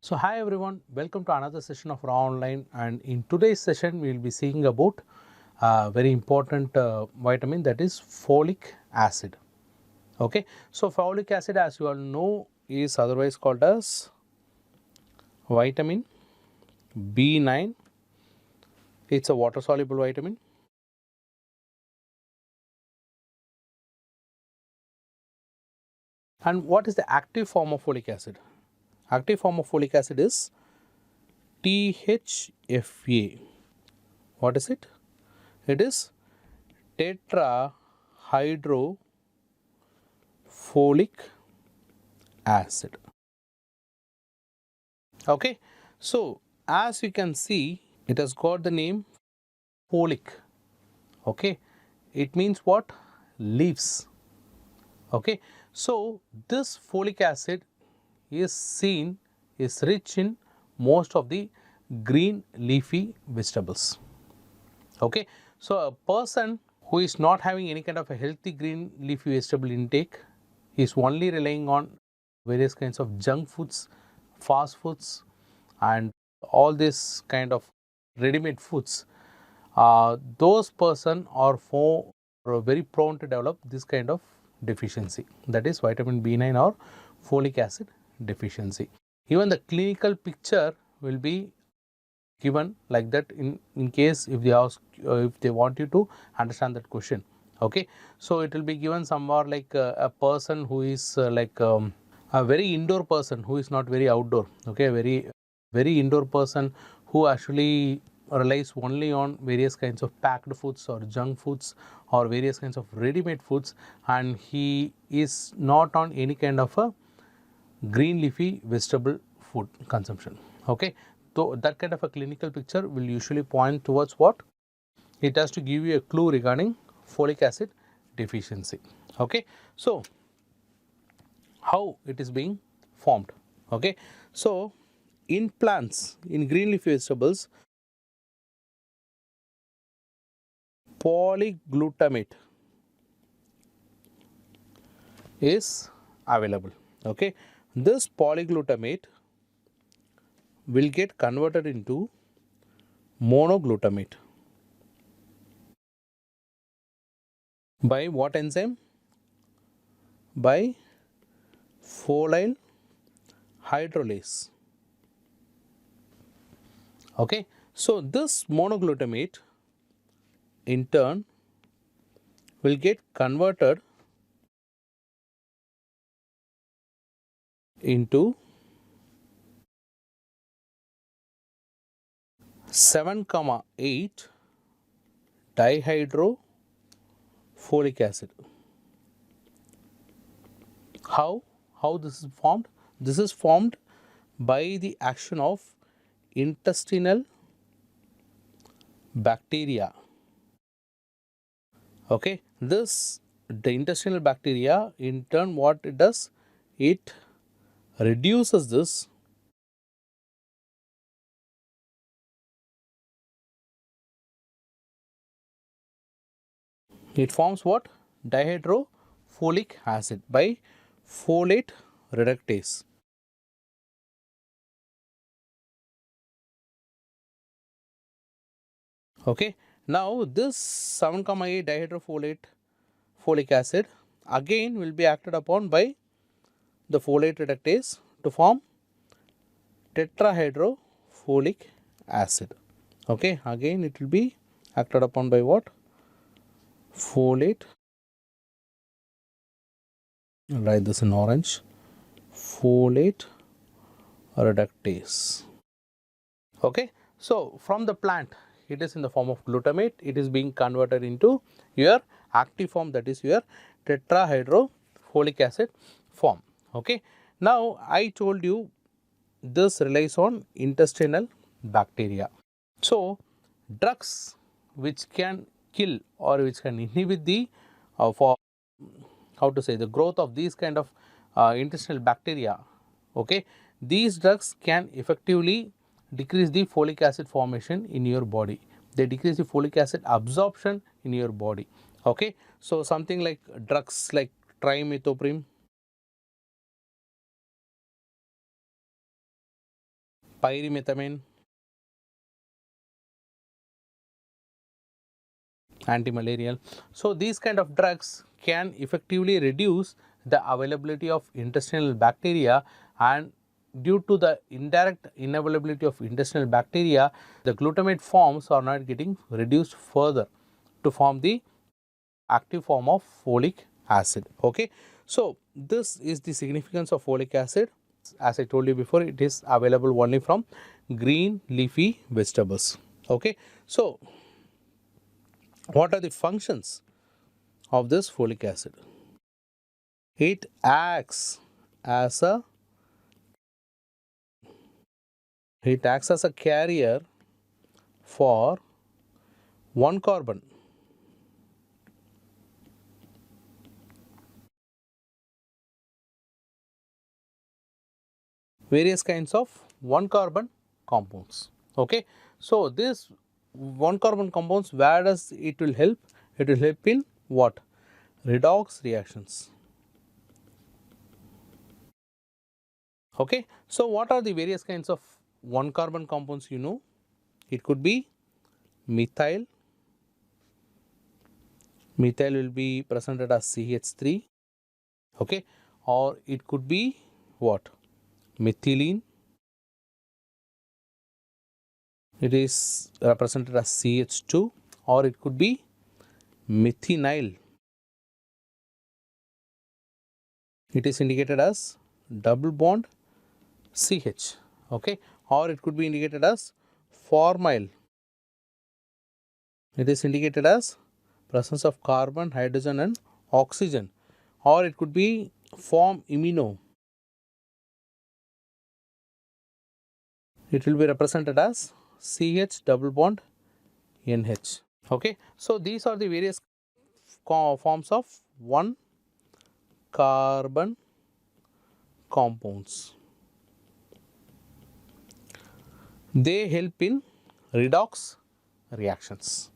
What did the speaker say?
So hi everyone, welcome to another session of Raaonline, and in today's session we will be seeing about a very important vitamin, that is folic acid. Okay, so folic acid, as you all know, is otherwise called as vitamin B9. It's a water soluble vitamin. And what is the active form of folic acid? Active form of folic acid is THFA. What is it? It is tetrahydrofolic acid. Okay, so as you can see, it has got the name folic. Okay, it means what? Leaves. Okay, so this folic acid is rich in most of the green leafy vegetables. Okay, so a person who is not having any kind of a healthy green leafy vegetable intake is only relying on various kinds of junk foods, fast foods, and all this kind of ready-made foods. Those person are very prone to develop this kind of deficiency, that is vitamin B9 or folic acid deficiency. Even the clinical picture will be given like that in case if they ask if they want you to understand that question. Okay, so it will be given somewhere like a person who is a very indoor person who is not very outdoor. Okay, very indoor person who actually relies only on various kinds of packed foods or junk foods or various kinds of ready-made foods, and he is not on any kind of a green leafy vegetable food consumption. Okay, so that kind of a clinical picture will usually point towards what? It has to give you a clue regarding folic acid deficiency. Okay, so how it is being formed? Okay, so in plants, in green leafy vegetables, polyglutamate is available. Okay, this polyglutamate will get converted into monoglutamate by what enzyme? By follyl hydrolase. Okay, so this monoglutamate in turn will get converted into 7,8 dihydrofolic acid. How this is formed? This is formed by the action of intestinal bacteria. Okay, the intestinal bacteria in turn, what it does? It reduces this it forms what? Dihydrofolic acid by folate reductase. Okay, now this 7,8 folic acid again will be acted upon by the folate reductase to form tetrahydrofolic acid. Okay, again it will be acted upon by what? Folate. I'll write this in orange. Folate reductase. Okay, so from the plant, it is in the form of glutamate. It is being converted into your active form, that is your tetrahydrofolic acid form. Okay, now I told you this relies on intestinal bacteria. So drugs which can kill or which can inhibit the for how to say the growth of these kind of intestinal bacteria. Okay, these drugs can effectively decrease the folic acid formation in your body. They decrease the folic acid absorption in your body. Okay, so something like drugs like trimethoprim, pyrimethamine, anti-malarial. So these kind of drugs can effectively reduce the availability of intestinal bacteria, and due to the indirect unavailability of intestinal bacteria, the glutamate forms are not getting reduced further to form the active form of folic acid. Okay, so this is the significance of folic acid. As I told you before, it is available only from green leafy vegetables. Okay, so what are the functions of this folic acid? It acts as a carrier for one carbon. Various kinds of one carbon compounds. Okay, so this one carbon compounds, where does it will help? It will help in what? Redox reactions. Okay, so what are the various kinds of one carbon compounds? You know, it could be methyl. Methyl will be presented as CH3. Okay, or it could be what? Methylene. It is represented as CH2, or it could be methinyl. It is indicated as double bond CH. Okay, or it could be indicated as formyl. It is indicated as presence of carbon, hydrogen and oxygen, or it could be form imino. It will be represented as CH double bond NH. Okay, so these are the various forms of one carbon compounds. They help in redox reactions.